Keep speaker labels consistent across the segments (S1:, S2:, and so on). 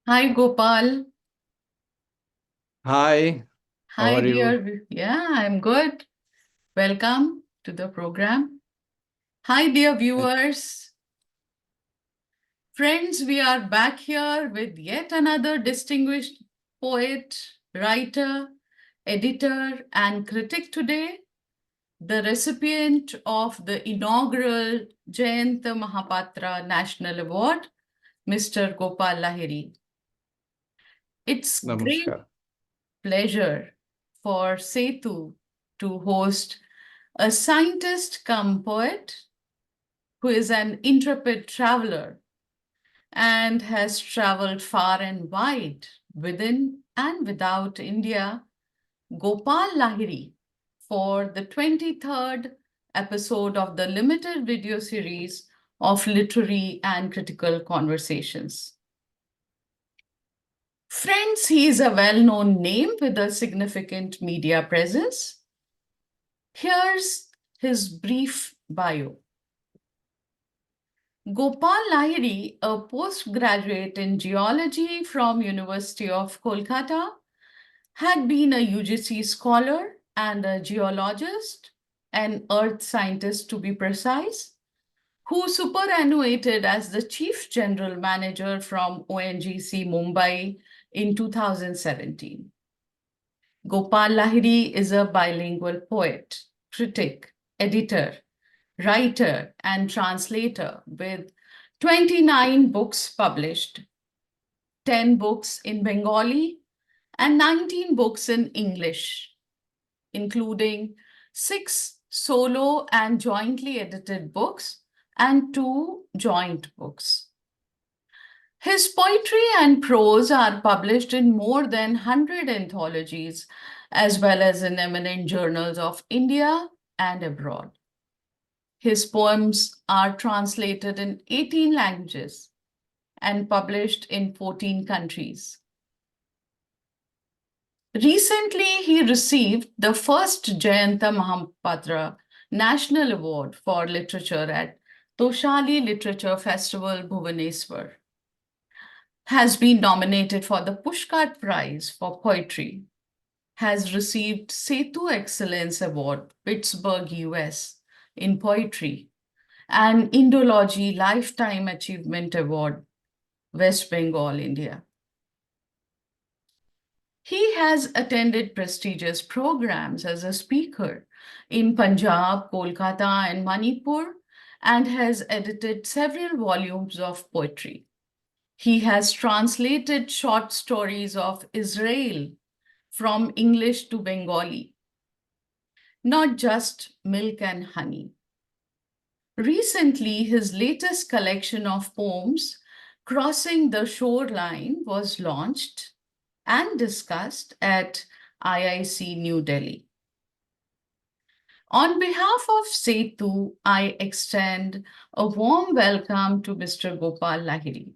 S1: Hi, Gopal.
S2: Hi, how
S1: Hi,
S2: are you?
S1: dear. Yeah, I'm good. Welcome to the program. Hi, dear
S2: Uh,
S1: viewers. Friends, we are back here with yet another distinguished poet, writer, editor, and critic today, the recipient of the inaugural Jayanta Mahapatra National Award, Mr. Gopal Lahiri. It's great
S2: Namaskar.
S1: pleasure for Setu to host a scientist come poet who is an intrepid traveler and has traveled far and wide within and without India, Gopal Lahiri, for the 23rd episode of the limited video series of literary and critical conversations. Friends, he is a well known name with a significant media presence. Here's his brief bio. Gopal Lahiri, a postgraduate in geology from University of Kolkata, had been a UGC scholar and a geologist, an earth scientist to be precise, who superannuated as the chief general manager from ONGC Mumbai in 2017. Gopal Lahiri is a bilingual poet, critic, editor, writer, and translator with 29 books published, 10 books in Bengali, and 19 books in English, including 6 solo and jointly edited books and 2 joint books. His poetry and prose are published in more than 100 anthologies, as well as in eminent journals of India and abroad. His poems are translated in 18 languages and published in 14 countries. Recently, he received the first Jayanta Mahapatra National Award for Literature at Toshali Literature Festival, Bhubaneswar. Has been nominated for the Pushcart Prize for Poetry. Has received Setu Excellence Award, Pittsburgh, US, in poetry, and Indology Lifetime Achievement Award, West Bengal, India. He has attended prestigious programs as a speaker in Punjab, Kolkata, and Manipur, and has edited several volumes of poetry. He has translated short stories of Israel from English to Bengali, not just Milk and Honey. Recently, his latest collection of poems, Crossing the Shoreline, was launched and discussed at IIC New Delhi. On behalf of Setu, I extend a warm welcome to Mr. Gopal Lahiri.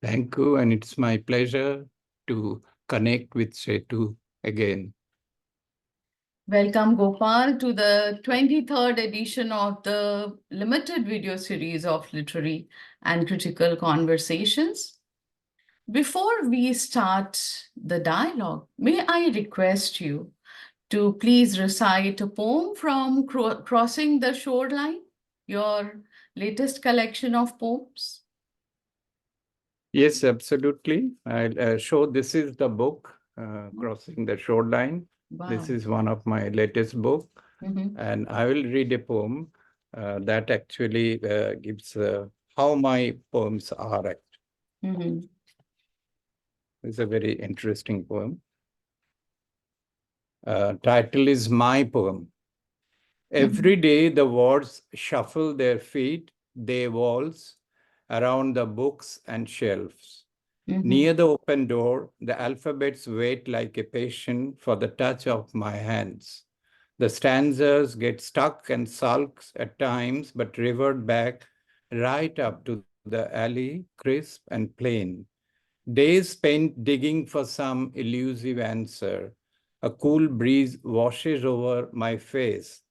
S2: Thank you, and it's my pleasure to connect with Setu again.
S1: Welcome, Gopal, to the 23rd edition of the limited video series of literary and critical conversations. Before we start the dialogue, may I request you to please recite a poem from Crossing the Shoreline, your latest collection of poems?
S2: Yes, absolutely. I'll show this is the book,
S1: Oh,
S2: Crossing the Shoreline. This
S1: wow.
S2: is one of my latest book,
S1: Mhm,
S2: and I will read a poem that actually gives how my poems are.
S1: mhm,
S2: It's a very interesting poem. Title is My Poem.
S1: mhm,
S2: Every day the wards shuffle their feet, they waltz around the books and shelves.
S1: mhm,
S2: Near the open door, the alphabets wait like a patient for the touch of my hands. The stanzas get stuck and sulks at times, but revert back right up to the alley, crisp and plain. Days spent digging for some elusive answer. A cool breeze washes over my face.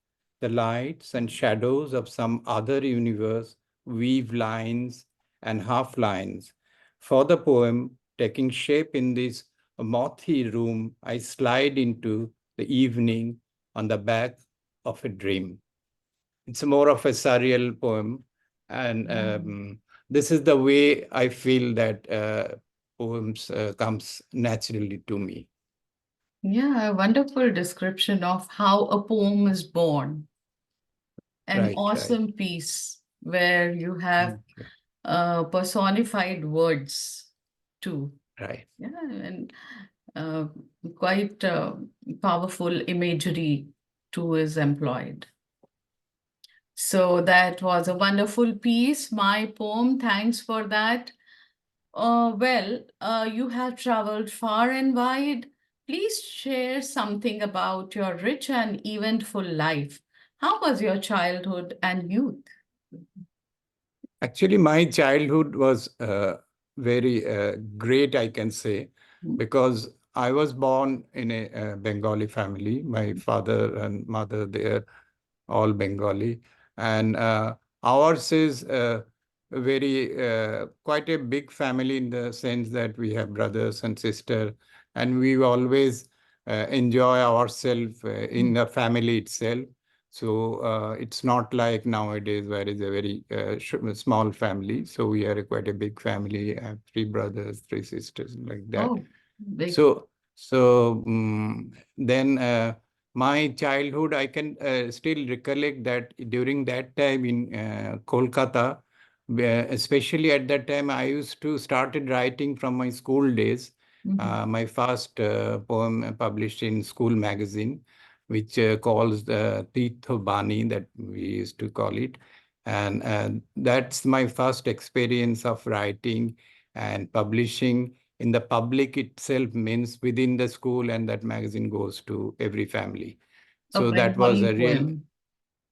S2: The lights and shadows of some other universe weave lines and half lines, For the poem taking shape in this mothy room, I slide into the evening on the back of a dream. It's more of a surreal poem, and
S1: Mm.
S2: this is the way I feel that poems comes naturally to me.
S1: Yeah, a wonderful description of how a poem is born. An
S2: Right, right.
S1: awesome piece where you have
S2: Thank you.
S1: personified words too.
S2: Right.
S1: Yeah, and uh, quite powerful imagery too is employed. So that was a wonderful piece, my poem. Thanks for that. You have traveled far and wide. Please share something about your rich and eventful life. How was your childhood and youth?
S2: Actually, my childhood was very great, I can say, because I was born in a Bengali family. My father and mother, they are all Bengali. And ours is very, quite a big family in the sense that we have brothers and sisters, and we always enjoy ourselves in the family itself. So it's not like nowadays where it's a very small family. So we are quite a big family. I have three brothers, three sisters, like that.
S1: Oh, big.
S2: So then my childhood, I can still recollect that during that time in Kolkata, especially at that time, I used to started writing from my school days.
S1: Mhm.
S2: My first poem published in school magazine, which calls the Tirtho Bani, that we used to call it. And that's my first experience of writing and publishing in the public itself, means within the school, and that magazine goes to every family.
S1: A
S2: So that was
S1: Bengali
S2: a real,
S1: poem.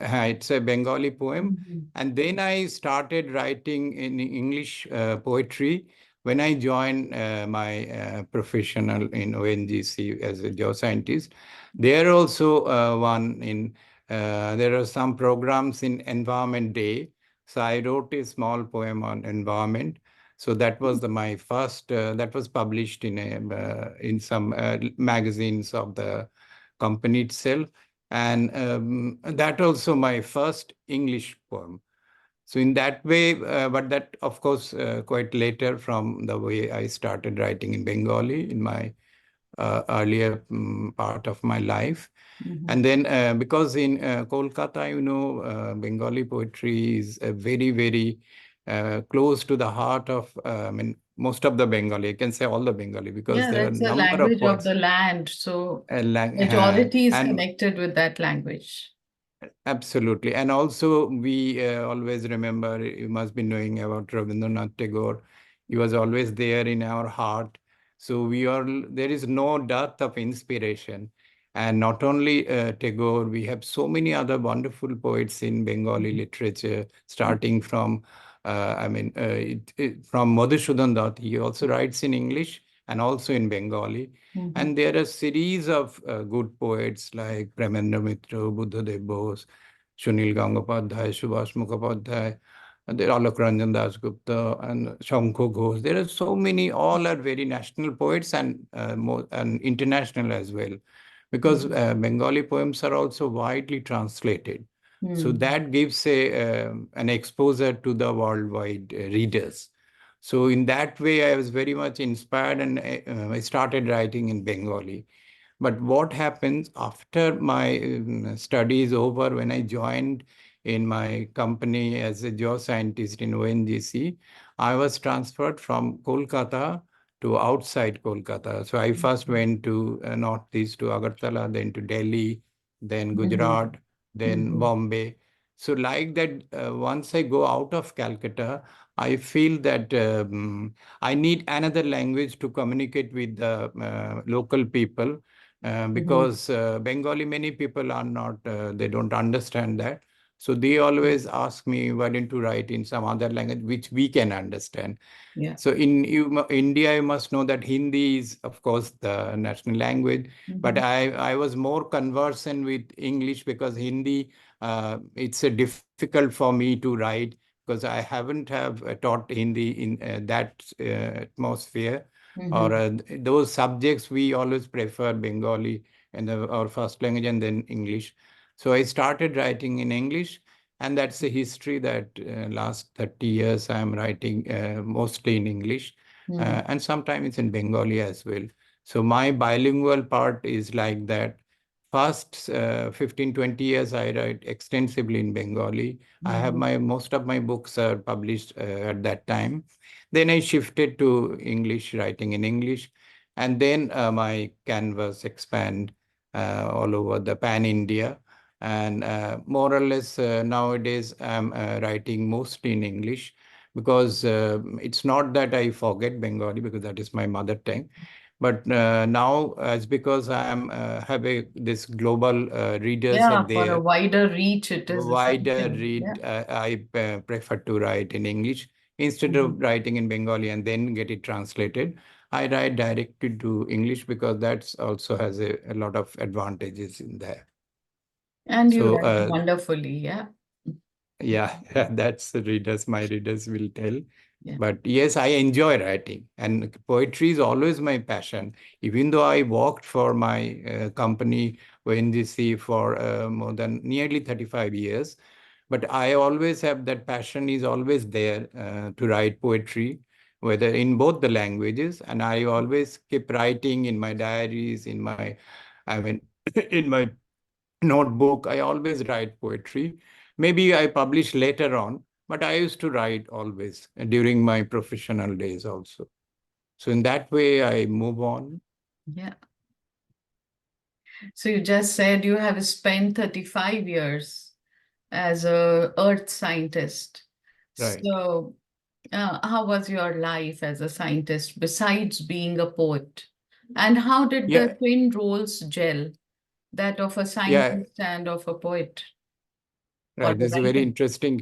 S2: it's a Bengali poem.
S1: Mhm.
S2: And then I started writing in English poetry when I joined my professional in ONGC as a geoscientist. There also there are some programs in Environment Day. So I wrote a small poem on environment. So that was my first, that was published in some magazines of the company itself. And that also my first English poem. So in that way, but that of course quite later from the way I started writing in Bengali in my earlier part of my life.
S1: Mhm.
S2: And then because in Kolkata, Bengali poetry is very, very close to the heart of, I mean, most of the Bengali, I can say all the Bengali, because
S1: Yeah,
S2: there are a
S1: that's a
S2: number of
S1: language of the
S2: poets.
S1: land. So
S2: And
S1: majority is connected with that language.
S2: absolutely. And also, we always remember, you must be knowing about Rabindranath Tagore. He was always there in our heart. So there is no dearth of inspiration. And not only Tagore, we have so many other wonderful poets in Bengali
S1: Mhm.
S2: literature, starting from, from Madhusudan Dutt. He also writes in English and also in Bengali.
S1: Mhm.
S2: And there are series of good poets like Premendra Mitra, Buddhadev Bose, Sunil Gangopadhyay, Subhash Mukhopadhyay, and there are Alok Ranjan Das Gupta and Shankho Ghosh. There are so many, all are very national poets and and international as well, because
S1: Mhm.
S2: Bengali poems are also widely translated. So
S1: Mhm.
S2: that gives an exposure to the worldwide readers. So in that way, I was very much inspired, and I started writing in Bengali. But what happens after my studies over, when I joined in my company as a geoscientist in ONGC, I was transferred from Kolkata to outside Kolkata. So I first went to northeast to Agartala, then to Delhi, then
S1: Mhm.
S2: Gujarat, then
S1: Mhm.
S2: Bombay. So like that, once I go out of Calcutta, I feel that I need another language to communicate with the local people,
S1: Mhm.
S2: because Bengali, many people are not, they don't understand that. So they always ask me, why don't you write in some other language which we can understand?
S1: Yeah.
S2: So in India, you must know that Hindi is, of course, the national language. But
S1: Mhm.
S2: I was more conversant with English, because Hindi, it's difficult for me to write, because because I haven't have taught Hindi in that atmosphere, or
S1: Mm-hmm.
S2: those subjects. We always prefer Bengali and our first language, and then English. So I started writing in English, and that's the history that last 30 years I'm writing mostly in English,
S1: Mm-hmm.
S2: and sometimes it's in Bengali as well. So my bilingual part is like that. Past 15, 20 years, I write extensively in Bengali. I have
S1: Mm-hmm.
S2: most of my books are published at that time. Then I shifted to English, writing in English. And then my canvas expand all over the pan India. And more or less nowadays, I'm writing mostly in English, because it's not that I forget Bengali, because that is my mother tongue. But now, as because I am have this global readers are
S1: Yeah, for a
S2: there,
S1: wider reach, it is
S2: wider
S1: essential. Yeah.
S2: read, I prefer to write in English instead
S1: Mm-hmm.
S2: of writing in Bengali and then get it translated. I write directly to English because that's also has a lot of advantages in there.
S1: And you
S2: So
S1: write wonderfully. Yeah.
S2: yeah, that's the readers, my readers will tell.
S1: Yeah.
S2: But yes, I enjoy writing, and poetry is always my passion. Even though I worked for my company, ONGC, for more than nearly 35 years, but I always have that passion is always there to write poetry, whether in both the languages. And I always keep writing in my diaries, I mean, in my notebook. I always write poetry. Maybe I publish later on, but I used to write always during my professional days also. So in that way, I move on.
S1: Yeah. So you just said you have spent 35 years as a earth scientist.
S2: Right.
S1: So, how was your life as a scientist besides being a poet? And how did the
S2: Yeah.
S1: twin roles gel, that of a
S2: Yeah.
S1: scientist and of a poet or
S2: Right.
S1: the
S2: That's a
S1: writer?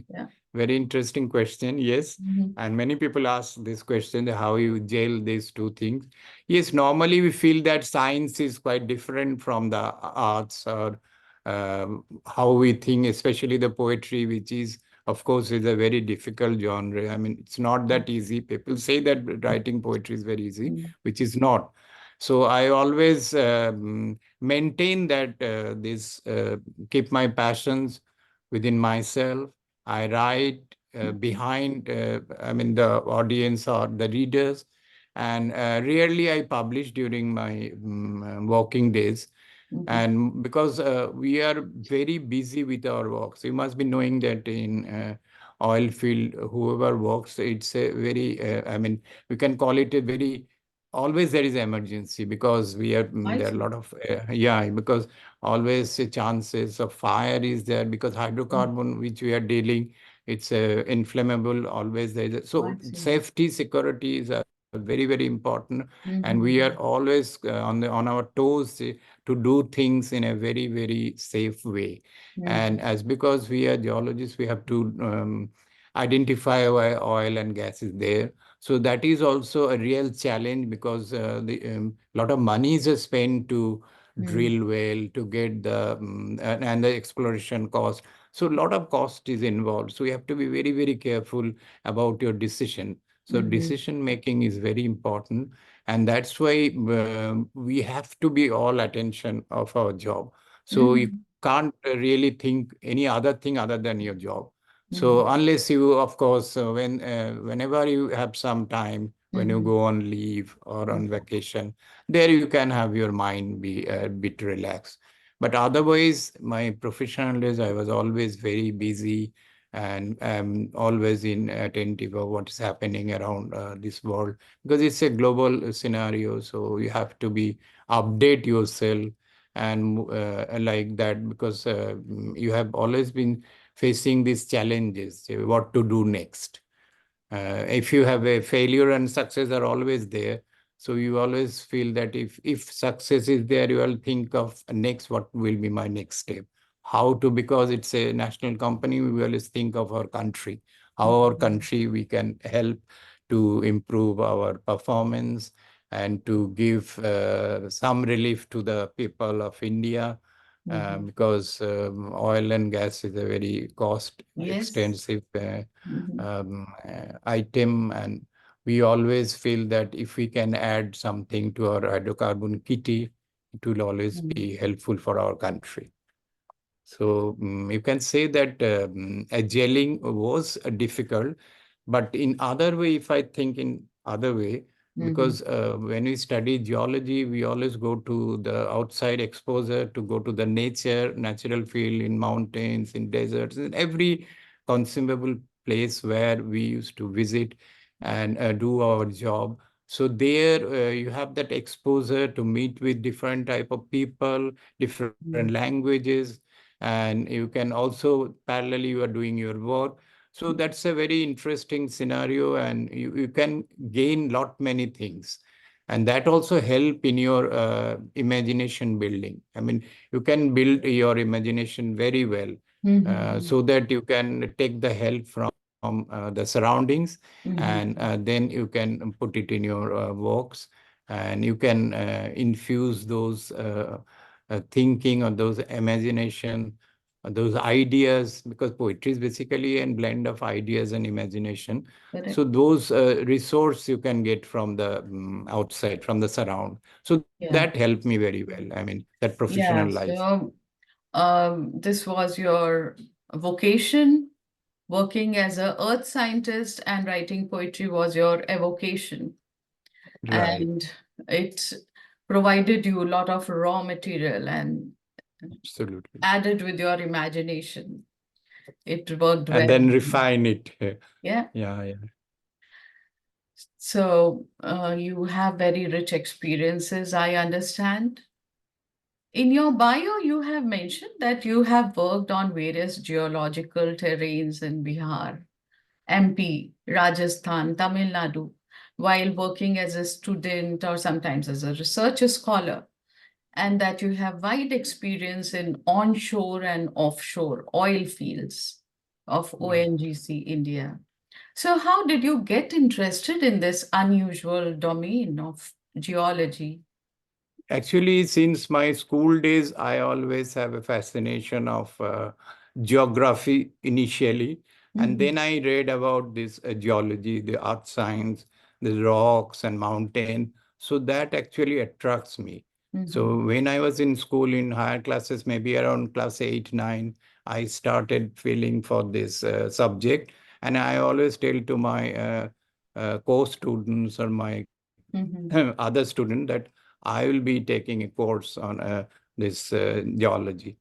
S1: Yeah.
S2: very interesting question. Yes.
S1: Mm-hmm.
S2: And many people ask this question, how you jail these two things. Yes, normally we feel that science is quite different from the arts, or how we think, especially the poetry, which is, of course, is a very difficult genre. I mean, it's not that easy. People say that writing poetry is very easy,
S1: Mm-hmm.
S2: which is not. So I always maintain that keep my passions within myself. I write behind, I mean, the audience or the readers, and rarely I publish during my working days.
S1: Mm-hmm.
S2: And because we are very busy with our works, you must be knowing that in oil field, whoever works, it's a very, I mean, we can call it a very, always there is emergency, because we are,
S1: I
S2: there are a
S1: see.
S2: lot of, yeah, because always chances of fire is there, because hydrocarbon which we are dealing, it's inflammable, always there is
S1: I
S2: so
S1: see.
S2: safety, security is very, very important. And we are
S1: Mm-hmm.
S2: always on our toes to do things in a very, very safe way.
S1: Mm-hmm.
S2: And as because we are geologists, we have to identify where oil and gas is there. So that is also a real challenge, because the lot of money is spent to
S1: Mm-hmm.
S2: drill well, to get the and the exploration cost. So a lot of cost is involved. So you have to be very, very careful about your decision. So
S1: Mm-hmm.
S2: decision making is very important, and that's why we have to be all attention of our job. So you
S1: Mm-hmm.
S2: can't really think any other thing other than your job.
S1: Mm-hmm.
S2: So unless you, of course, whenever you have some time, when you
S1: Mm-hmm.
S2: go on leave or on vacation, there you can have your mind be a bit relaxed. But otherwise, my professional days, I was always very busy, and always in attentive of what is happening around this world, because it's a global scenario. So you have to be update yourself, and like that, because you have always been facing these challenges, what to do next. If you have a failure and success are always there, so you always feel that if success is there, you will think of next, what will be my next step, how to, because it's a national company, we always think of our country, how our
S1: Mm-hmm.
S2: country we can help to improve our performance, and to give some relief to the people of India. because oil and gas is a very cost
S1: Yes.
S2: extensive
S1: Mhm.
S2: item, and we always feel that if we can add something to our hydrocarbon kitty, it will always
S1: Mhm.
S2: be helpful for our country. So you can say that a gelling was difficult, but in other way, if I think in other way,
S1: Mhm.
S2: because when we study geology, we always go to the outside exposure to go to the natural field in mountains, in deserts, in every consumable place where we used to visit and do our job. So there you have that exposure to meet with different type of people, different
S1: Mhm.
S2: languages, and you can also parallelly you are doing your work. So that's a very interesting scenario, and you can gain lot many things, and that also help in your imagination building. I mean, you can build your imagination very well,
S1: Mhm.
S2: so that you can take the help from the surroundings, and
S1: Mhm.
S2: then you can put it in your works, and you can infuse those thinking or those imagination, those ideas, because poetry is basically a blend of ideas and imagination. So
S1: Correct.
S2: those resource you can get from the outside, from the surround. So that
S1: Yeah.
S2: helped me very well. I mean, that professional
S1: Yeah.
S2: life.
S1: So, this was your vocation. Working as a earth scientist and writing poetry was your evocation,
S2: Right.
S1: and it provided you a lot of raw material and
S2: Absolutely.
S1: added with your imagination. It worked
S2: And
S1: well.
S2: then refine it.
S1: Yeah.
S2: Yeah, yeah.
S1: So you have very rich experiences, I understand. In your bio, you have mentioned that you have worked on various geological terrains in Bihar, MP, Rajasthan, Tamil Nadu, while working as a student or sometimes as a research scholar, and that you have wide experience in onshore and offshore oil fields of
S2: Yeah.
S1: ONGC India. So, how did you get interested in this unusual domain of geology?
S2: Actually, since my school days, I always have a fascination of geography initially. And
S1: Mhm.
S2: then I read about this geology, the earth science, the rocks and mountain. So that actually attracts me.
S1: Mhm.
S2: So when I was in school in higher classes, maybe around class 8, 9, I started feeling for this subject. And I always tell to my co-students or my
S1: Mhm.
S2: other student that I will be taking a course on this geology.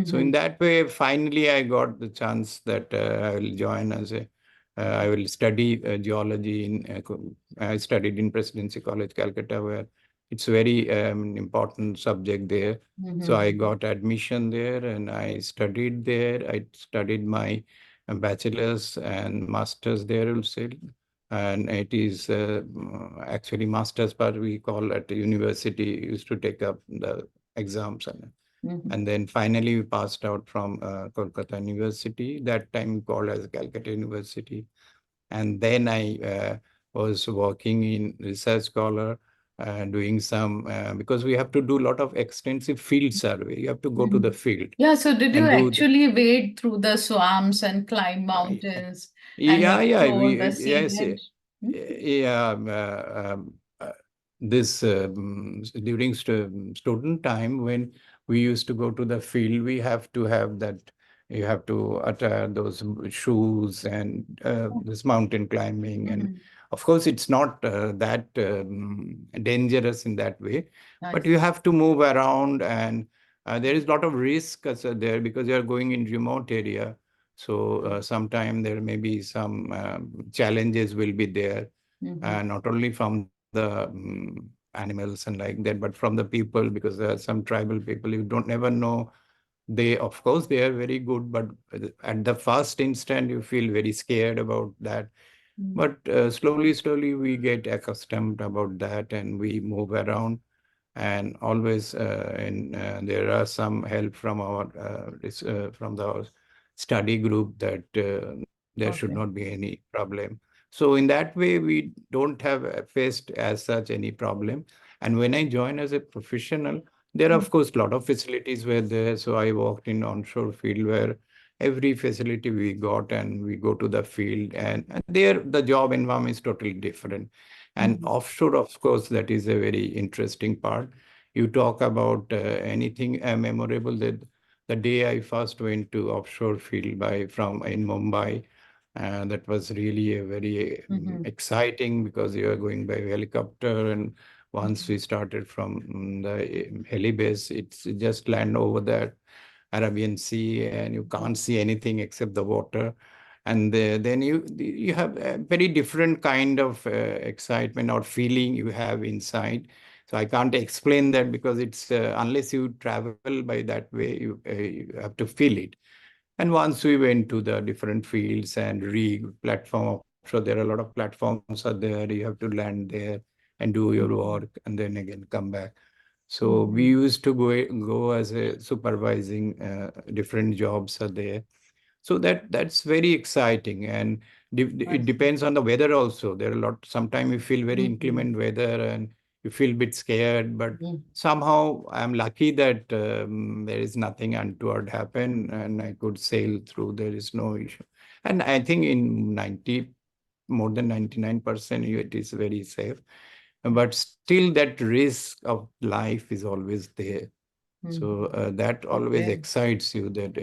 S2: So in
S1: Mhm.
S2: that way, finally, I got the chance that I will join as a, I will study geology in, I studied in Presidency College, Calcutta, where it's very important subject there. So I
S1: Mhm.
S2: got admission there and I studied there. I studied my bachelor's and master's there also, and it is actually master's part we call at the university used to take up the exams,
S1: Mhm.
S2: and then finally we passed out from Kolkata University, that time called as Calcutta University. And then I was working in research scholar, doing some because we have to do a lot of extensive field survey. You have to go to the
S1: Mhm.
S2: field
S1: Yeah, so did you
S2: and do the,
S1: actually wade through the swamps and climb
S2: I-
S1: mountains and
S2: yeah, yeah,
S1: explore the
S2: yes,
S1: seabed? Hmm?
S2: yeah. This during student time when we used to go to the field, we have to have that. You have to attire those shoes and this mountain climbing, and
S1: Mhm.
S2: of course, it's not that dangerous in that way, but
S1: Nice.
S2: you have to move around, and there is a lot of risk there because you are going in remote area. So sometime there may be some challenges will be there,
S1: Mhm.
S2: not only from the animals and like that, but from the people, because there are some tribal people you don't never know. They, of course, they are very good, but at the first instant you feel very scared about that.
S1: Mhm.
S2: But slowly, slowly we get accustomed about that, and we move around, and always there are some help from our from the study group that there should not
S1: Okay.
S2: be any problem. So in that way we don't have faced as such any problem. And when I join as a professional, There are,
S1: Mm.
S2: of course, a lot of facilities were there. So I worked in onshore field where every facility we got and we go to the field, and there the job environment is totally different. And
S1: Mhm.
S2: offshore, of course, that is a very interesting part. You talk about anything memorable, that the day I first went to offshore field from in Mumbai, that was really a very
S1: Mhm.
S2: exciting, because you are going by helicopter, and once
S1: Mhm.
S2: we started from the helibase, it's just land over the Arabian Sea, and you can't see anything except the water. And then you have a very different kind of excitement or feeling you have inside. So I can't explain that, because it's unless you travel by that way, you have to feel it. And once we went to the different fields and rig platform offshore, there are a lot of platforms are there. You have to land there and do your work,
S1: Mhm.
S2: and then again come back. So we
S1: Mhm.
S2: used to go as a supervising different jobs are there. So that's very exciting, and
S1: I
S2: it
S1: see.
S2: depends on the weather also. There are a lot. Sometimes you feel very
S1: Mhm.
S2: inclement weather, and you feel a bit scared. But
S1: Mhm.
S2: somehow I'm lucky that there is nothing untoward happen, and I could sail through. There is no issue, and I think in 90 more than 99% it is very safe. But still, that risk of life is always there. So
S1: Mhm.
S2: that always
S1: Okay.
S2: excites you, that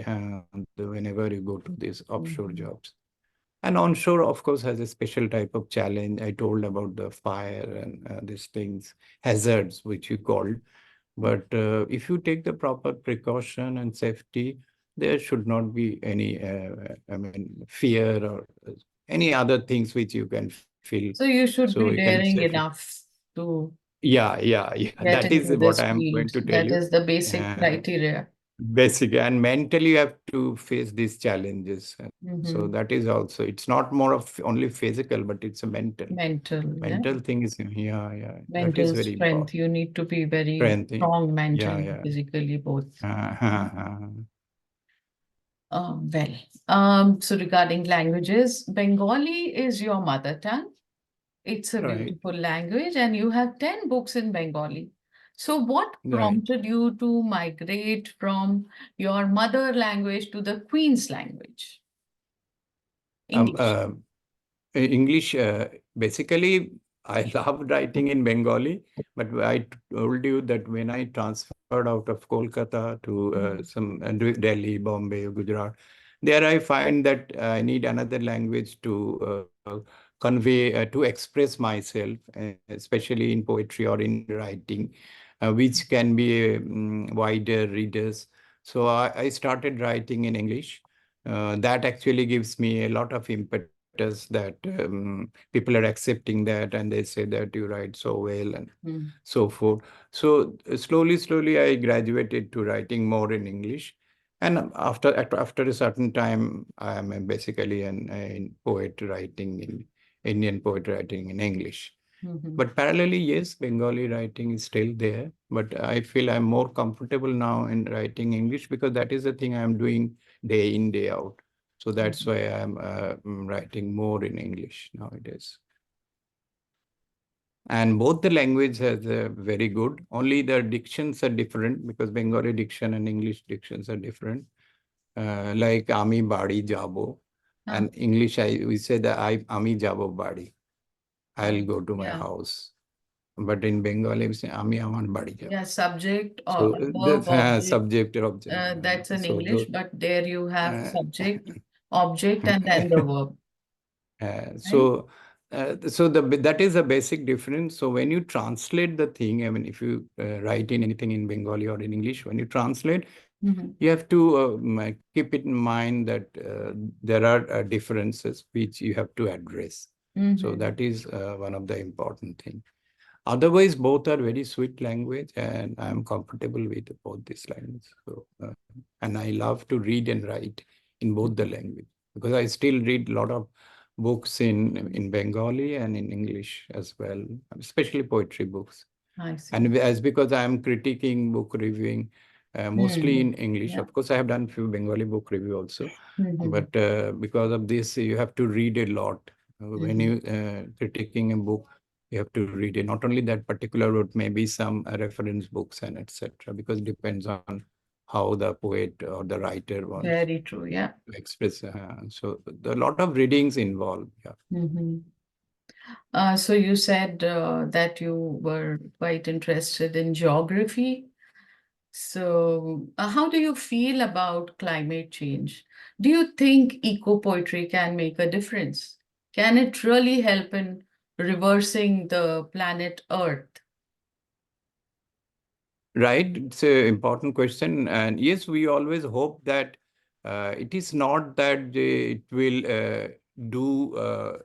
S2: whenever you go to these offshore
S1: Mhm.
S2: jobs. And onshore, of course, has a special type of challenge. I told about the fire and these things, hazards, which you called. But if you take the proper precaution and safety, there should not be any, I mean, fear or any other things which you can feel.
S1: So you
S2: So you
S1: should
S2: can
S1: be
S2: safely.
S1: daring enough to
S2: Yeah. That
S1: get
S2: is
S1: into
S2: what I
S1: this
S2: am going
S1: field.
S2: to tell
S1: That
S2: you.
S1: is the basic
S2: Uh,
S1: criteria.
S2: Basic and mentally, you have to face these challenges. And so
S1: Mhm.
S2: that is also, it's not more of only physical, but it's a mental.
S1: Mental, yeah.
S2: Mental thing is, yeah, that is
S1: Mental
S2: very
S1: strength.
S2: important.
S1: You need to be very
S2: Strength.
S1: strong
S2: Yeah,
S1: mentally,
S2: yeah.
S1: physically, both.
S2: Uh-huh.
S1: Well, so regarding languages, Bengali is your mother tongue. It's a
S2: Right,
S1: beautiful language, and you have 10 books in Bengali. So, what
S2: right.
S1: prompted you to migrate from your mother language to the Queen's language,
S2: Um,
S1: English?
S2: uh, English, basically, I love writing in Bengali, but I told you that when I transferred out of Kolkata to
S1: Mhm.
S2: Delhi, Bombay, Gujarat, there I find that I need another language to convey, to express myself, especially in poetry or in writing, which can be wider readers. So I started writing in English. That actually gives me a lot of impetus, that people are accepting that, and they say that you write so well and
S1: Mhm.
S2: so forth. So slowly, I graduated to writing more in English. And after a certain time, I am basically an poet writing in Indian poet writing in English.
S1: Mhm.
S2: But parallelly, yes, Bengali writing is still there. But I feel I'm more comfortable now in writing English, because that is the thing I'm doing day in, day out. So that's
S1: Mhm.
S2: why I'm writing more in English nowadays. And both the language has very good. Only the dictions are different, because Bengali diction and English dictions are different. Like Ami Badi Jabo.
S1: Ah,
S2: And English, we say that Ami Jabo Badi. I'll go to my
S1: yeah.
S2: house. But in Bengali, we say Ami Aman Badi
S1: Yeah,
S2: Jabo.
S1: subject or
S2: So
S1: verb,
S2: that's
S1: object.
S2: subject or object.
S1: That's in
S2: So
S1: English,
S2: the
S1: but there you have
S2: uh,
S1: subject, object, and then the verb,
S2: Uh,
S1: right?
S2: so, that is a basic difference. So when you translate the thing, I mean, if you write in anything in Bengali or in English, when you translate,
S1: Mhm.
S2: you have to keep it in mind that there are differences which you have to address. So
S1: Mhm.
S2: that is one of the important things. Otherwise, both are very sweet language, and I'm comfortable with both these languages. So, and I love to read and write in both the language, because I still read a lot of books in Bengali and in English as well, especially poetry books.
S1: I see.
S2: And as because I am critiquing, book reviewing, mostly
S1: Mhm.
S2: in English.
S1: Yeah.
S2: Of course, I have done few Bengali book review also,
S1: Mhm.
S2: but because of this, you have to read a lot when
S1: Mhm.
S2: you critiquing a book. You have to read it. Not only that particular book, maybe some reference books and etc. Because it depends on how the poet or the writer wants
S1: Very true. Yeah.
S2: to express. So a lot of readings involved. Yeah.
S1: Mhm. So you said that you were quite interested in geography. So, how do you feel about climate change? Do you think eco poetry can make a difference? Can it really help in reversing the planet Earth?
S2: Right, it's an important question, and yes, we always hope that it is not that it will do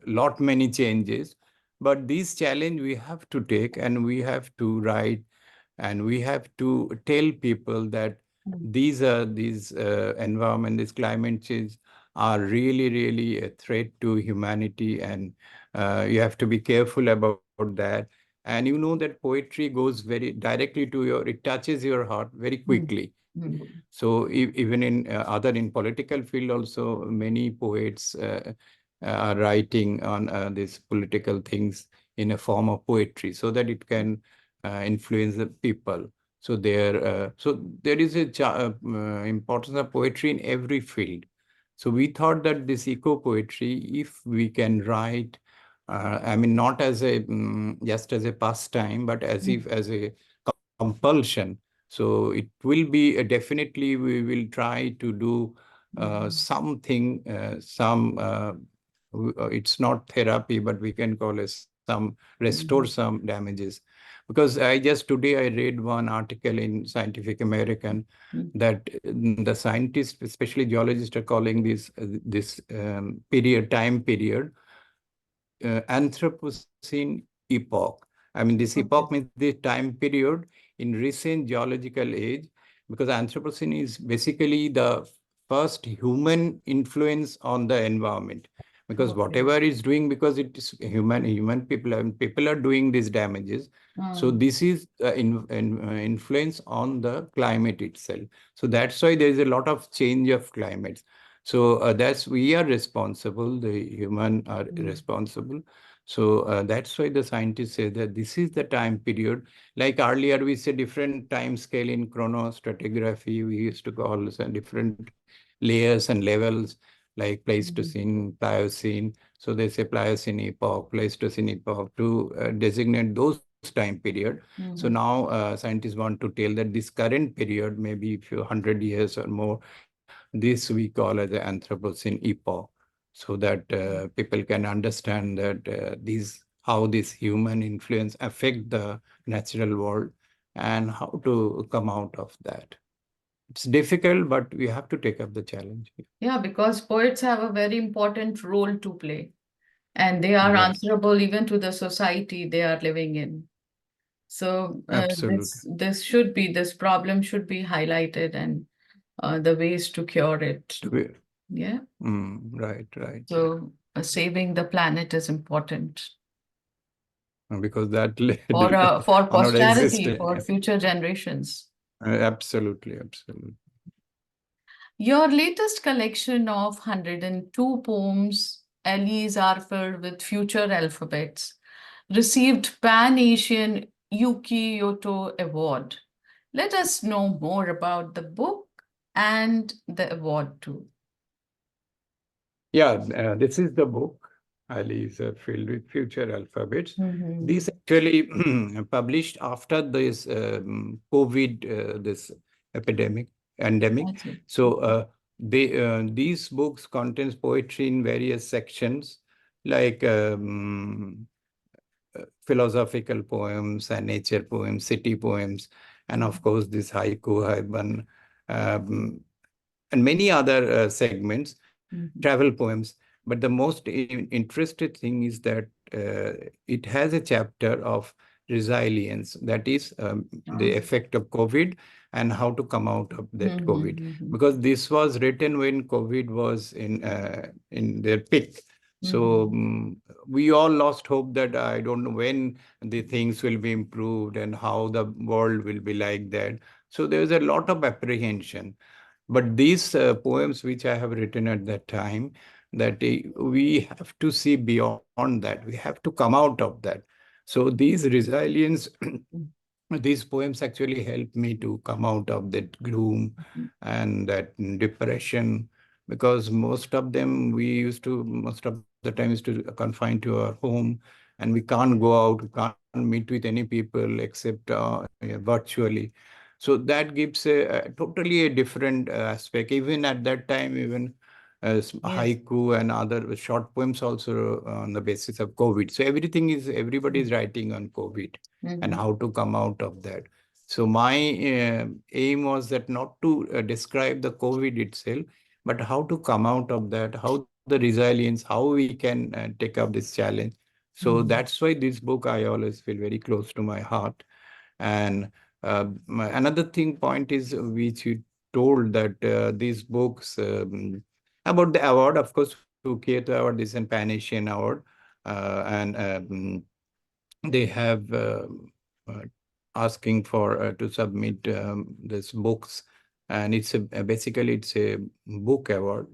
S2: lot many changes, but this challenge we have to take, and we have to write, and we have to tell people that
S1: Mm,
S2: these environment, this climate change are really, really a threat to humanity, and you have to be careful about that. And you know that poetry goes very directly to it touches your heart very
S1: mm,
S2: quickly.
S1: mm,
S2: So even in other in political field also, many poets are writing on these political things in a form of poetry, so that it can influence the people. So there is a importance of poetry in every field. So we thought that this eco poetry, if we can write, I mean, not as a just as a pastime, but as
S1: mm,
S2: if as a compulsion. So it will be definitely we will try to do
S1: mm,
S2: something, it's not therapy, but we can call it some restore
S1: mm,
S2: some damages. Because I just today I read one article in Scientific American
S1: mm,
S2: that the scientists, especially geologists, are calling this time period Anthropocene epoch. I mean, this epoch
S1: okay.
S2: means the time period in recent geological age, because Anthropocene is basically the first human influence on the environment. Because
S1: Okay.
S2: whatever is doing, because it is human people, and people are doing these damages. So
S1: Mm,
S2: this is influence on the climate itself. So that's why there is a lot of change of climates. So that's we are responsible. The human are
S1: mm,
S2: responsible. So that's why the scientists say that this is the time period. Like earlier, we say different time scale in chronostratigraphy. We used to call some different layers and levels, like
S1: mm,
S2: Pleistocene, Pliocene. So they say Pliocene epoch, Pleistocene epoch to designate those time period. So
S1: mm,
S2: now scientists want to tell that this current period, maybe a few hundred years or more, this we call as the Anthropocene epoch, so that people can understand that how this human influence affect the natural world and how to come out of that. It's difficult, but we have to take up the challenge.
S1: yeah, because poets have a very important role to play, and they are
S2: Right.
S1: answerable even to the society they are living in. So
S2: Absolutely.
S1: this problem should be highlighted, and the ways to cure it.
S2: To be,
S1: Yeah.
S2: right, right.
S1: So saving the planet is important
S2: Because that
S1: for
S2: are not
S1: posterity,
S2: existing.
S1: for future generations.
S2: Absolutely, absolutely.
S1: Your latest collection of 102 poems, Alleys are filled with future alphabets, received Pan Asian Yuki-Yoto Award. Let us know more about the book and the award too.
S2: Yeah, this is the book. Ali is filled with future alphabets.
S1: Mhm.
S2: This actually published after this COVID, this epidemic, endemic.
S1: I see.
S2: So these books contains poetry in various sections, like philosophical poems and nature poems, city poems, and of
S1: Mhm.
S2: course this haiku, haiban, um, and many other segments,
S1: Mhm.
S2: travel poems. But the most interesting thing is that it has a chapter of resilience, that is the
S1: Ah.
S2: effect of COVID and how to come out of that COVID.
S1: Mhm. Mhm.
S2: Because this was written when COVID was in their peak. So
S1: Mhm.
S2: we all lost hope that I don't know when the things will be improved and how the world will be like that. So there was a lot of apprehension. But these poems which I have written at that time, that we have to see beyond that. We have to come out of that. So these resilience,
S1: Mm.
S2: these poems actually helped me to come out of that gloom
S1: Mhm.
S2: and that depression, because most of the time used to confine to our home, and we can't go out, we can't meet with any people except virtually. So that gives a totally a different aspect. Even at that time, even
S1: Yes.
S2: haiku and other short poems also on the basis of COVID. So everybody is writing on COVID and
S1: Mm-hmm.
S2: how to come out of that. So my aim was that not to describe the COVID itself, but how to come out of that, how the resilience, how we can take up this challenge. So
S1: Mm-hmm.
S2: that's why this book I always feel very close to my heart. And another thing point is which you told that these books about the award, of course, Kyoto Award is an Pan-Asian award, and they have uh, asking for to submit this books, and basically it's a book award.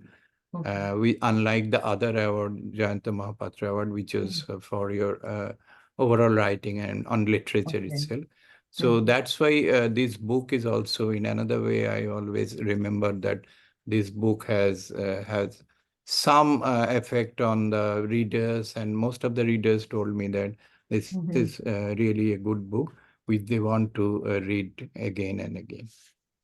S1: Okay.
S2: We unlike the other award, Jayanta Mahapatra Award, which is
S1: Mm.
S2: for your overall writing and on literature
S1: Okay.
S2: itself. So
S1: Mm-hmm.
S2: that's why this book is also in another way. I always remember that this book has some effect on the readers, and most of the readers told me that this
S1: Mm-hmm.
S2: is really a good book which they want to read again and again.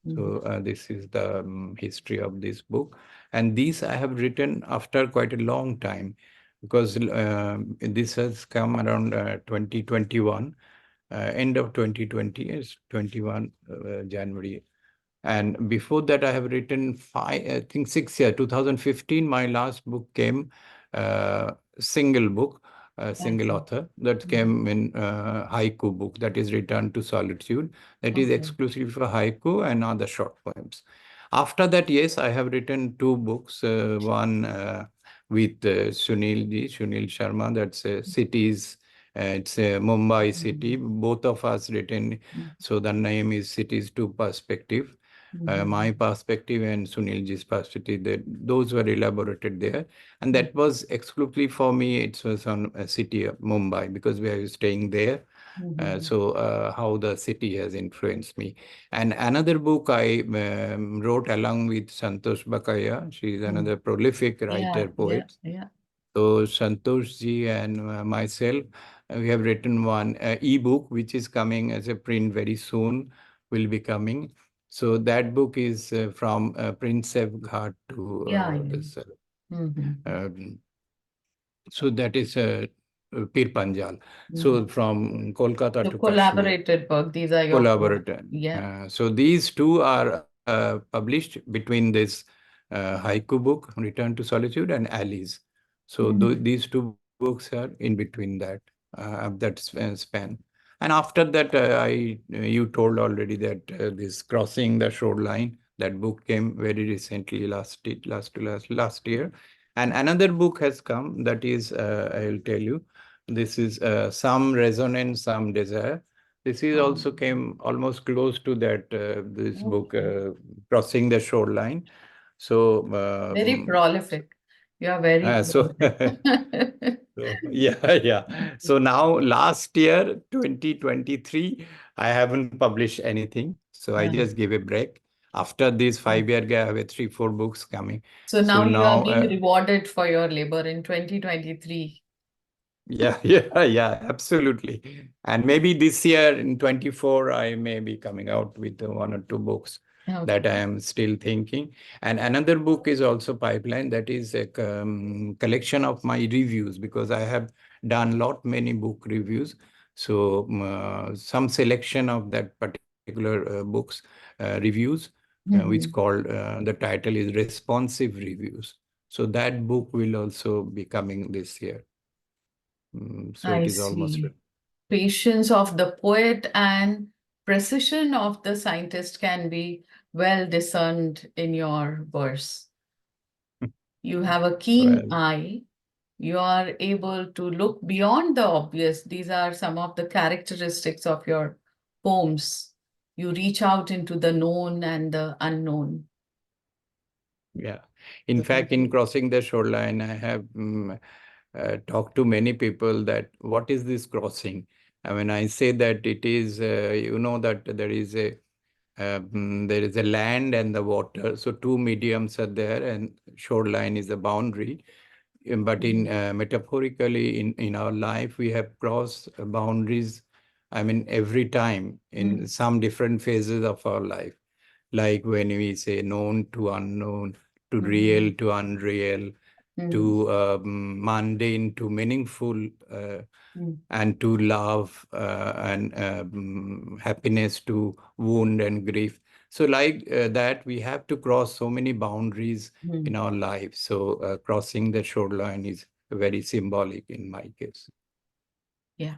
S1: Mm-hmm.
S2: So this is the history of this book, and these I have written after quite a long time, because this has come around 2021, end of 2020 is 21 January. And before that, I have written five, I think 6 years. 2015, my last book came, single book, single
S1: Okay.
S2: author, that
S1: Mm-hmm.
S2: came in haiku book, that is Return to Solitude. That is
S1: Okay.
S2: exclusively for haiku and other short poems. After that, yes, I have written two books. One with Sunil Sharma, that's Cities. It's Mumbai city.
S1: Mm-hmm.
S2: Both of us written. So the name is Cities to Perspective.
S1: Mm-hmm.
S2: My perspective and Sunilji's perspective, that those were elaborated there, and
S1: Mm-hmm.
S2: that was exclusively for me. It was on a city of Mumbai because we are staying there.
S1: Mm-hmm.
S2: So how the city has influenced me. And another book I wrote along with Santosh Bakaya. She is
S1: Mm.
S2: another prolific
S1: Yeah,
S2: writer
S1: yeah,
S2: poet.
S1: yeah.
S2: So Santosh ji and myself, we have written one ebook which is coming as a print very soon. Will be coming. So that book is from Prince Ghat to
S1: Yeah, yeah.
S2: this.
S1: Mm-hmm.
S2: Um, so that is Pir Panjal.
S1: Mm-hmm.
S2: So from Kolkata
S1: So
S2: to Kashmir,
S1: collaborated work. These are your
S2: collaborator.
S1: yeah.
S2: So these two are published between this haiku book, Return to Solitude, and Alice. So
S1: Mm-hmm.
S2: these two books are in between that span. And after that, you told already that this Crossing the Shoreline, that book came very recently, last year. And another book has come, that is, I'll tell you, this is Some Resonance, Some Desire. This is also
S1: Um,
S2: came almost close to that, this book,
S1: okay.
S2: Crossing the Shoreline. So,
S1: Very prolific. You are very
S2: so,
S1: prolific.
S2: so, yeah, yeah. So now last year, 2023, I haven't published anything. So I
S1: Yeah.
S2: just gave a break. After this
S1: Yeah.
S2: 5 year gap, I have 3, 4 books coming.
S1: So
S2: So
S1: now you are
S2: now,
S1: being rewarded for your labor in 2023.
S2: yeah, yeah, yeah, absolutely. And maybe this year in 24, I may be coming out with one or two books that I
S1: Okay.
S2: am still thinking. And another book is also pipeline, that is a collection of my reviews, because I have done many book reviews. So some selection of that particular books reviews, which
S1: Mhm.
S2: called, the title is Responsive Reviews. So that book will also be coming this year. So
S1: I
S2: it is almost
S1: see. Patience of the poet and precision of the scientist can be well discerned in your verse. You have a keen
S2: well.
S1: eye. You are able to look beyond the obvious. These are some of the characteristics of your poems. You reach out into the known and the unknown.
S2: Yeah. In
S1: So
S2: fact, in Crossing the Shoreline, I have talk to many people that what is this crossing? And when I say that it is, that there is a land and the water, so two mediums are there, and shoreline is the boundary. But in
S1: Mhm.
S2: metaphorically in our life, we have crossed boundaries. I mean, every time in
S1: Mm,
S2: some different phases of our life, like when we say known to unknown, to real
S1: mm,
S2: to unreal,
S1: mm,
S2: to mundane to meaningful,
S1: mm,
S2: and to love and happiness to wound and grief. So, like that, we have to cross so many boundaries in
S1: mm.
S2: our life. So, crossing the shoreline is very symbolic in my case.
S1: Yeah.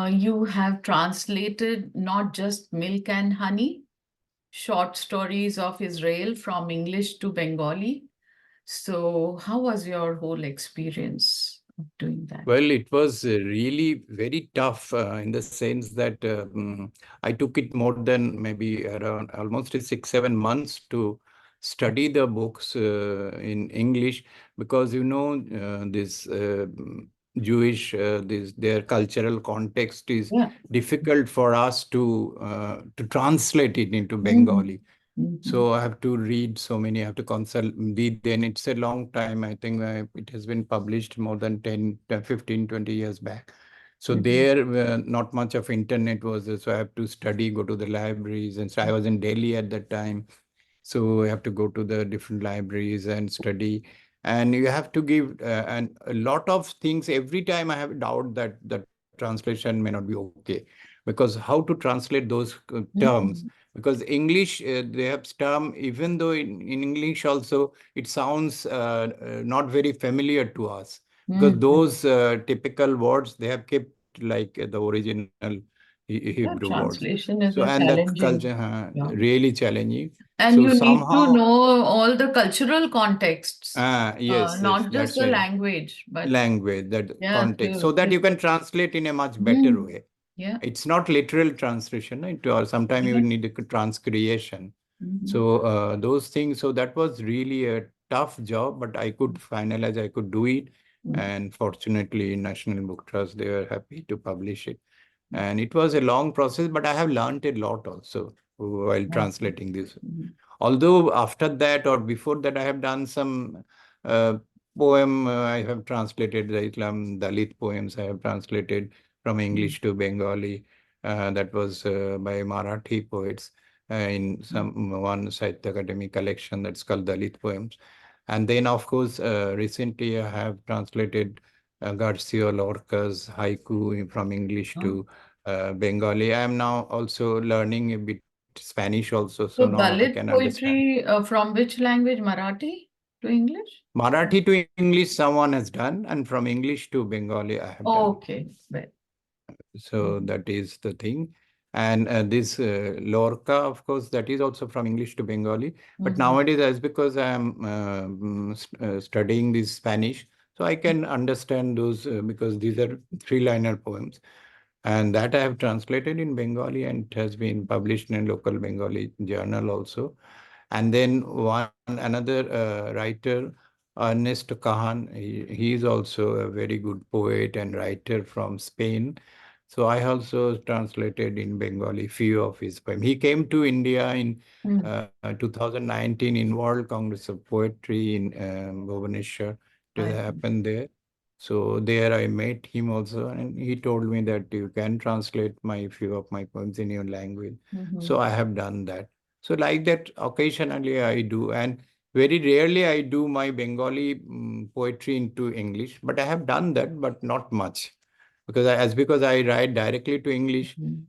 S1: You have translated not just Milk and Honey, short stories of Israel from English to Bengali. So, how was your whole experience of doing that?
S2: Well, it was really very tough in the sense that I took it more than maybe around almost 6, 7 months to study the books in English, because this Jewish this their cultural context is
S1: Yeah.
S2: difficult for us to translate it into
S1: Mhm.
S2: Bengali.
S1: Mhm.
S2: So I have to read so many, I have to consult. Then it's a long time. I think it has been published more than 15, 20 years back. So
S1: Mhm.
S2: there, not much of internet was there. So I have to study, go to the libraries. And so I was in Delhi at that time. So you have to go to the different libraries and study. And you have to give, and a lot of things. Every time I have a doubt that the translation may not be okay. Because how to translate those terms?
S1: Mhm.
S2: Because English, they have term, even though in English also, it sounds not very familiar to us. Because
S1: Mhm.
S2: those typical words, they have kept like the original
S1: Yeah,
S2: Hebrew words.
S1: translation is
S2: So,
S1: a
S2: and the culture,
S1: challenging. Yeah.
S2: really challenging.
S1: And
S2: So
S1: you need to
S2: somehow,
S1: know all the cultural contexts,
S2: yes, yes,
S1: not just
S2: that's
S1: the
S2: right.
S1: language, but
S2: Language, that
S1: yeah,
S2: context, so that you can translate in a much better
S1: mm,
S2: way.
S1: yeah,
S2: It's not literal translation, right? Or sometimes you
S1: yeah.
S2: need a transcreation.
S1: Mhm.
S2: So those things, so that was really a tough job, but I could finalize, I could do it.
S1: Mhm.
S2: And fortunately, National Book Trust, they were happy to publish it. And it was a long process, but I have learned a lot also while
S1: Okay.
S2: translating this.
S1: Mhm.
S2: Although after that or before that, I have done some uh, poem. I have translated the Islam Dalit poems. I have translated from
S1: Mhm.
S2: English to Bengali. That was by Marathi poets in some one Sahitya Academy collection that's called Dalit poems. And then, of course, recently I have translated Garcia Lorca's haiku from English
S1: Oh.
S2: to Bengali. I am now also learning a bit Spanish also, so
S1: So
S2: now I can
S1: Dalit
S2: understand.
S1: poetry from which language? Marathi to English?
S2: Marathi to English, someone has done, and from English to Bengali, I have done.
S1: Okay. Well.
S2: So
S1: Mhm.
S2: that is the thing. And this Lorca, of course, that is also from English to Bengali. But
S1: Mhm.
S2: nowadays, that's because I'm studying this Spanish, so I can understand those because these are three-liner poems. And that I have translated in Bengali, and it has been published in a local Bengali journal also. And then one another writer, Ernest Kahan, he is also a very good poet and writer from Spain. So I also translated in Bengali few of his poems. He came to India in
S1: Mhm.
S2: 2019 in World Congress of Poetry in Bhubaneswar. It
S1: I see.
S2: happened there. So there I met him also, and he told me that you can translate my few of my poems in your language. So
S1: Mhm.
S2: I have done that. So like that, occasionally I do, and very rarely I do my Bengali poetry into English. But I have done that, but not much, because because I write directly to English.
S1: Mhm.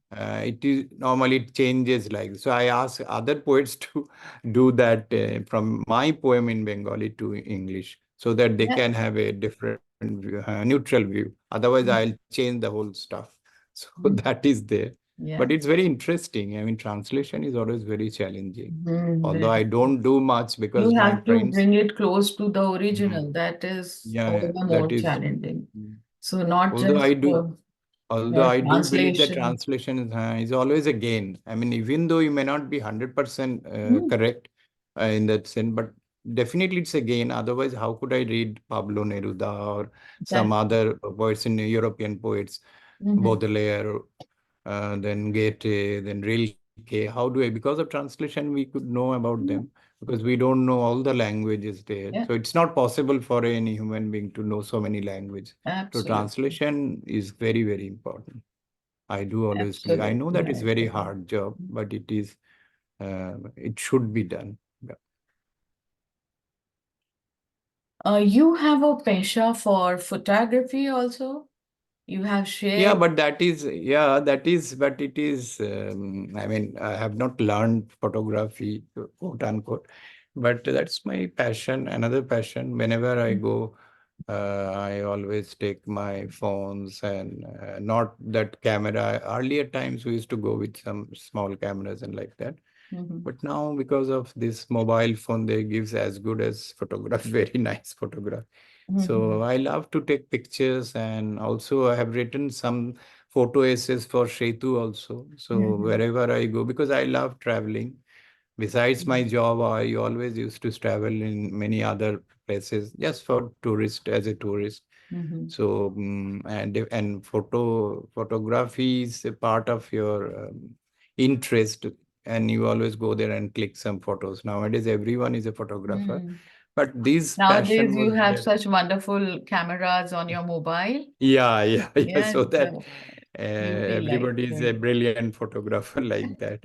S2: It is normally it changes like so. I ask other poets to do that from my poem in Bengali to English, so that they
S1: Yeah.
S2: can have a different view, neutral view. Otherwise, I'll
S1: Mhm.
S2: change the whole stuff. So
S1: Mhm.
S2: that is there. But
S1: Yeah.
S2: it's very interesting. I mean, translation is always very challenging.
S1: Mhm.
S2: Although I
S1: Very true.
S2: don't do much
S1: You
S2: because my
S1: have to
S2: friends.
S1: bring it close to the
S2: Mhm.
S1: original. That is all
S2: Yeah,
S1: the
S2: that
S1: more
S2: is.
S1: challenging.
S2: Mm.
S1: So not
S2: Although
S1: just
S2: I do. Although I do believe that
S1: translation.
S2: translation is always a gain. I mean, even though you may not be 100%
S1: Mm,
S2: correct in that sense, but definitely it's a gain. Otherwise, how could I read Pablo Neruda or some
S1: That's
S2: other poets in European poets,
S1: mhm.
S2: Baudelaire, then Goethe, then Rilke? How do I? Because of translation, we could know about them because we don't know all the languages there.
S1: Yeah,
S2: So it's not possible for any human being to know so many languages. So
S1: absolutely.
S2: translation is very, very important. I do always believe. I know
S1: Absolutely,
S2: that
S1: I
S2: is very
S1: agree.
S2: hard job, but it should be done. Yeah.
S1: You have a penchant for photography also? You have
S2: Yeah,
S1: shared.
S2: but but it is, I mean, I have not learned photography, quote unquote, but that's my passion, another passion. Whenever I go, I always take my phones and not that camera. Earlier times, we used to go with some small cameras and like that.
S1: Mhm,
S2: But now, because of this mobile phone, they gives as good as photograph, very nice photograph. So
S1: mhm,
S2: I love to take pictures, and also I have written some photo essays for Setu also. So
S1: mhm,
S2: wherever I go, because I love traveling. Besides my job, I always used to travel in many other places just for tourist as a tourist.
S1: mhm,
S2: So and photography is a part of your interest, and you always go there and click some photos. Nowadays, everyone is a photographer,
S1: mhm.
S2: but this
S1: Nowadays,
S2: passion
S1: you
S2: was
S1: have
S2: there.
S1: such wonderful cameras on your mobile.
S2: Yeah, yeah, yeah.
S1: Yes,
S2: So that
S1: you feel like
S2: everybody is a
S1: doing.
S2: brilliant photographer like that.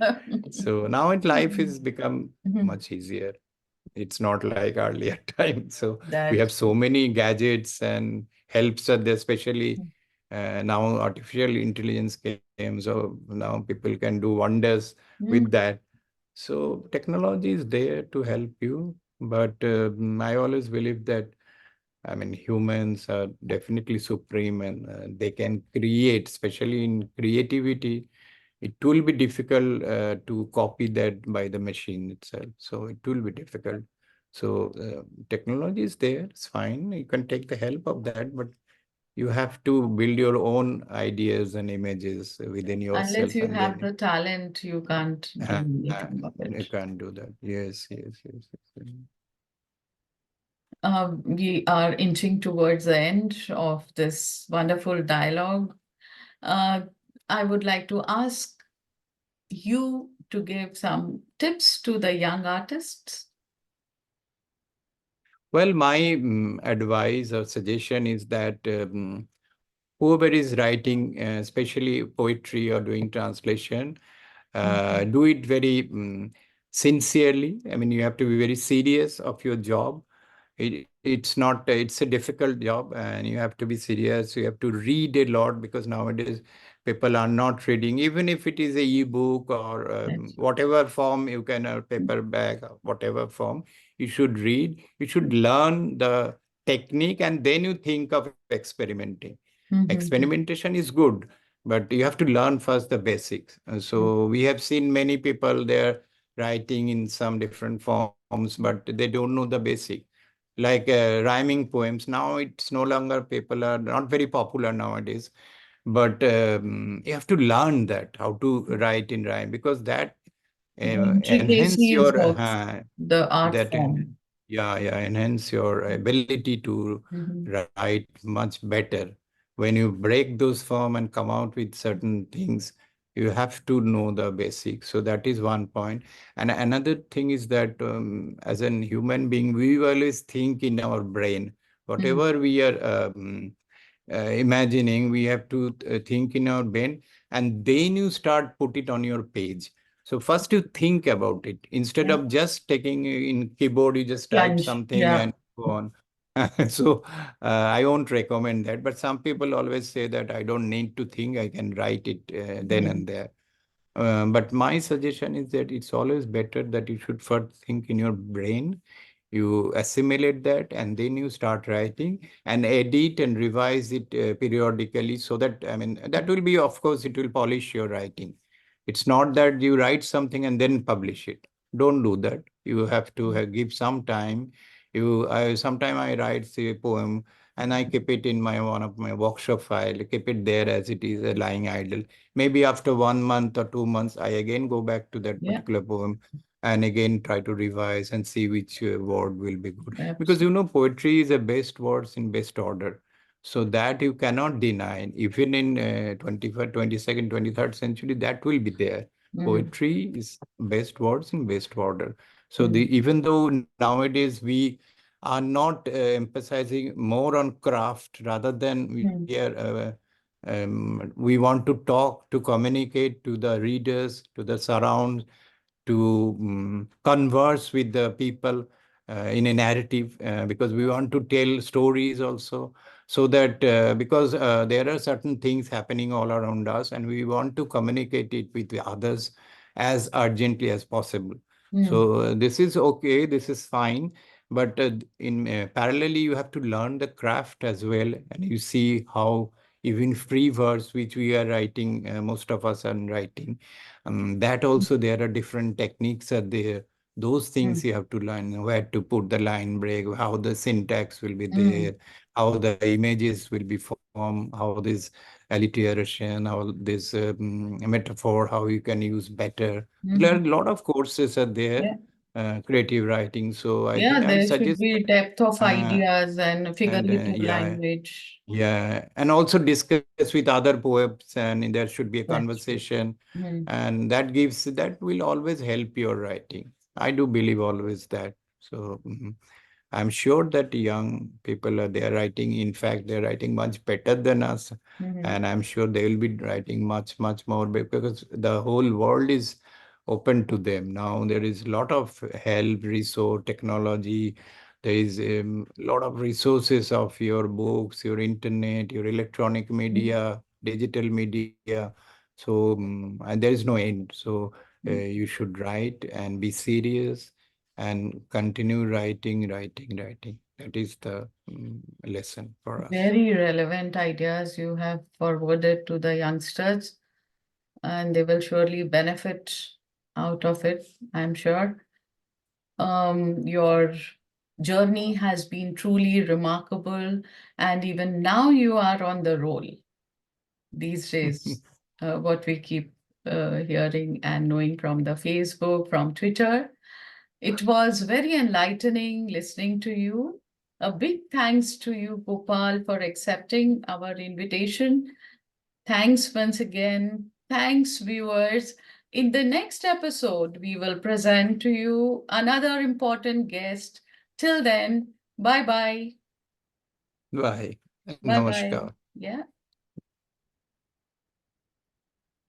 S2: So now it life
S1: Mhm,
S2: has become
S1: mhm.
S2: much easier. It's not like earlier time. So we have
S1: That's
S2: so
S1: true.
S2: many gadgets and helps are there, especially now artificial intelligence came. So now people can do wonders with
S1: Mhm.
S2: that. So technology is there to help you, but I always believe that, I mean, humans are definitely supreme, and they can create, especially in creativity. It will be difficult to copy that by the machine itself. So it will be difficult. So technology is there, it's fine. You can take the help of that, but you have to build your own ideas and images within
S1: Unless
S2: yourself,
S1: you
S2: and
S1: have
S2: then
S1: the talent, you can't do anything of
S2: you
S1: it.
S2: can't do that. Yes, yes, yes, yes.
S1: We are inching towards the end of this wonderful dialogue. Uh, I would like to ask you to give some tips to the young artists.
S2: Well, my advice or suggestion is that whoever is writing, especially poetry or doing translation,
S1: Mhm.
S2: do it very sincerely. I mean, you have to be very serious of your job. It's not, it's a difficult job, and you have to be serious. You have to read a lot, because nowadays people are not reading, even if it is a ebook or
S1: Yes.
S2: whatever form you can, paperback, whatever form, you should read. You should learn the technique, and then you think of experimenting.
S1: Mhm.
S2: Experimentation is good, but you have to learn first the basics. So we have seen many people there writing in some different forms, but they don't know the basic. Like rhyming poems, now it's no longer, people are not very popular nowadays, but you have to learn that how to write in rhyme, because that
S1: The
S2: enhance
S1: intricacies
S2: your
S1: of the art
S2: that
S1: form.
S2: yeah, yeah, enhance your ability to
S1: Mhm.
S2: write much better. When you break those form and come out with certain things, you have to know the basics. So that is one point. And another thing is that as an human being, we always think in our brain.
S1: Mhm.
S2: Whatever we are imagining, we have to think in our brain, and then you start put it on your page. So first you think about it, instead
S1: Yeah.
S2: of just taking in keyboard, you just type
S1: Plunge.
S2: something
S1: Yeah.
S2: and go on. So I won't recommend that, but some people always say that I don't need to think, I can write it then
S1: Mhm.
S2: and there. But my suggestion is that it's always better that you should first think in your brain, you assimilate that, and then you start writing and edit and revise it periodically, so that, I mean, that will be, of course, it will polish your writing. It's not that you write something and then publish it. Don't do that. You have to give some time. Sometime I write, say, a poem, and I keep it in my one of my workshop file, keep it there as it is, lying idle. Maybe after 1 month or 2 months, I again go back to that
S1: Yeah.
S2: particular poem, and again try to revise and see which word will be good. Because
S1: Absolutely.
S2: poetry is a best words in best order. So that you cannot deny. Even in 21st, 22nd, 23rd century, that will be there.
S1: Mm,
S2: Poetry is best words in best order. So
S1: mm,
S2: even though nowadays we are not emphasizing more on craft rather than
S1: mm,
S2: we want to talk, to communicate to the readers, to the surround, to converse with the people in a narrative, because we want to tell stories also, so that because there are certain things happening all around us and we want to communicate it with the others as urgently as possible.
S1: mm,
S2: So this is okay, this is fine, but in parallelly you have to learn the craft as well, and you see how even free verse which we are writing, most of us are writing, that also there are different techniques are there. Those things
S1: mm,
S2: you have to learn, where to put the line break, how the syntax will be
S1: mm,
S2: there, how the images will be formed, how this alliteration, how this metaphor, how you can use better. There are
S1: mm.
S2: a lot of courses are there,
S1: Yeah.
S2: creative writing. So I
S1: Yeah,
S2: think I'll
S1: there should
S2: suggest
S1: be depth of
S2: uh,
S1: ideas and
S2: and
S1: figurative
S2: yeah,
S1: language.
S2: yeah, and also discuss with other poets, and there should be a
S1: That's true.
S2: conversation,
S1: Mm,
S2: and that will always help your writing. I do believe always that. So I'm sure that young people are they are writing. In fact, they're writing much better than us,
S1: mm,
S2: and I'm sure they will be writing much, much more because the whole world is open to them now. There is a lot of help, resource, technology. There is a lot of resources of your books, your internet, your electronic
S1: mm,
S2: media, digital media. So and there is no end. So
S1: mm.
S2: you should write and be serious and continue writing, writing, writing. That is the lesson for us.
S1: Very relevant ideas you have forwarded to the youngsters, and they will surely benefit out of it, I'm sure. Your journey has been truly remarkable, and even now you are on the roll these days. What we keep hearing and knowing from the Facebook, from Twitter. It was very enlightening listening to you. A big thanks to you, Gopal, for accepting our invitation. Thanks once again. Thanks, viewers. In the next episode, we will present to you another important guest. Till then, bye bye.
S2: Bye.
S1: Bye bye.
S2: Namaskar.
S1: Yeah.